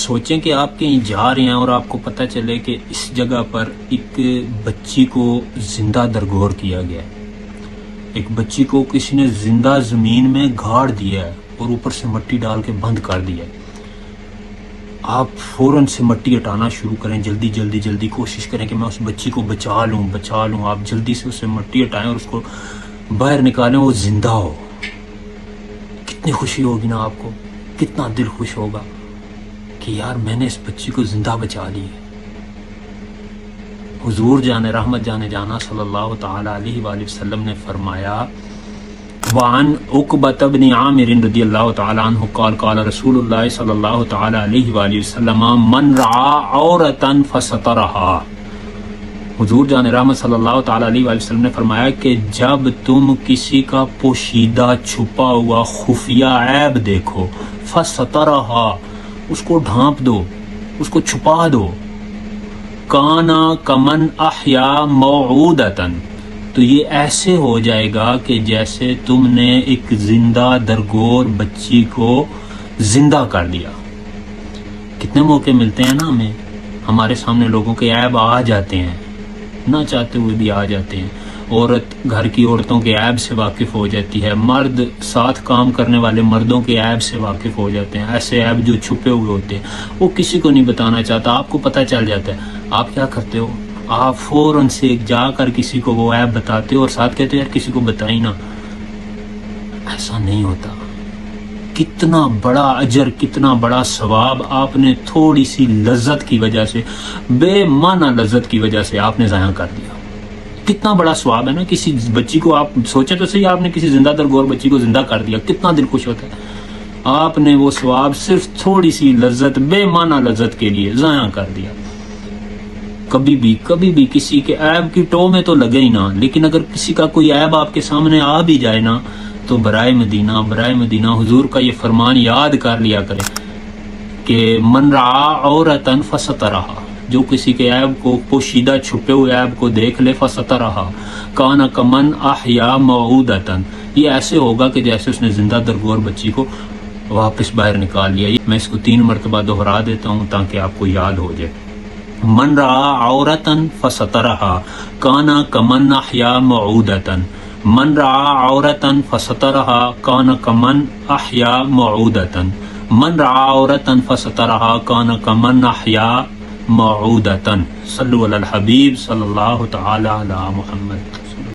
سوچیں کہ آپ کہیں جا رہے ہیں اور آپ کو پتہ چلے کہ اس جگہ پر ایک بچی کو زندہ درگور کیا گیا ہے، ایک بچی کو کسی نے زندہ زمین میں گاڑ دیا ہے اور اوپر سے مٹی ڈال کے بند کر دیا ہے۔ آپ فوراً سے مٹی ہٹانا شروع کریں، جلدی جلدی جلدی کوشش کریں کہ میں اس بچی کو بچا لوں۔ آپ جلدی سے اسے مٹی ہٹائیں اور اس کو باہر نکالیں، وہ زندہ ہو۔ کتنی خوشی ہوگی نا آپ کو، کتنا دل خوش ہوگا کہ یار میں نے اس بچی کو زندہ بچا لی ہے۔ حضور جان رحمت جانا صلی اللہ تعالی علیہ وآلہ وسلم نے فرمایا، وعن عقبۃ بن عامر رضی اللہ تعالی عنہ قال قال رسول اللہ صلی اللہ تعالی علیہ وآلہ وسلم من رعا عورتا فسترها۔ حضور جان رحمت صلی اللہ تعالی علیہ وآلہ وسلم نے فرمایا کہ جب تم کسی کا پوشیدہ چھپا ہوا خفیہ عیب دیکھو، فسترها، اس کو ڈھانپ دو، اس کو چھپا دو، کانا کمن احیا موعودتن، تو یہ ایسے ہو جائے گا کہ جیسے تم نے ایک زندہ درگور بچی کو زندہ کر دیا۔ کتنے موقع ملتے ہیں نا ہمیں، ہمارے سامنے لوگوں کے عیب آ جاتے ہیں، نہ چاہتے ہوئے بھی آ جاتے ہیں۔ عورت گھر کی عورتوں کے عیب سے واقف ہو جاتی ہے، مرد ساتھ کام کرنے والے مردوں کے عیب سے واقف ہو جاتے ہیں، ایسے عیب جو چھپے ہوئے ہوتے ہیں، وہ کسی کو نہیں بتانا چاہتا، آپ کو پتہ چل جاتا ہے۔ آپ کیا کرتے ہو؟ آپ فوراً سے جا کر کسی کو وہ عیب بتاتے ہو اور ساتھ کہتے ہو یار کسی کو بتائی نا۔ ایسا نہیں ہوتا۔ کتنا بڑا اجر، کتنا بڑا ثواب آپ نے تھوڑی سی لذت کی وجہ سے، بے معنی لذت کی وجہ سے آپ نے ضائع کر دیا۔ کتنا بڑا ثواب ہے نا، کسی بچی کو آپ سوچیں تو صحیح، آپ نے کسی زندہ درگور بچی کو زندہ کر دیا، کتنا دل خوش ہوتا ہے۔ آپ نے وہ ثواب صرف تھوڑی سی لذت، بے معنی لذت کے لیے ضائع کر دیا۔ کبھی بھی کسی کے عیب کی ٹو میں تو لگے ہی نہ، لیکن اگر کسی کا کوئی عیب آپ کے سامنے آ بھی جائے نا تو برائے مدینہ حضور کا یہ فرمان یاد کر لیا کرے کہ من رعا عورتا فسترها، جو کسی کے عیب کو، پوشیدہ چھپے ہوئے عیب کو دیکھ لے، فسترها کان کمن احیا موعودتا، یہ ایسے ہوگا کہ جیسے اس نے زندہ درگور بچی کو واپس باہر نکال لیا۔ میں اس کو 3 مرتبہ دہرا دیتا ہوں تاکہ آپ کو یاد ہو جائے۔ من رعا عورتا فسترها کان کمن احیا موعودتا، من رعا عورتا فسترها کان کمن احیا موعودتا، من رعا عورتا فسترها کان کمن احیا موعودتا۔ صلو علی الحبیب صلی اللہ تعالی علی محمد۔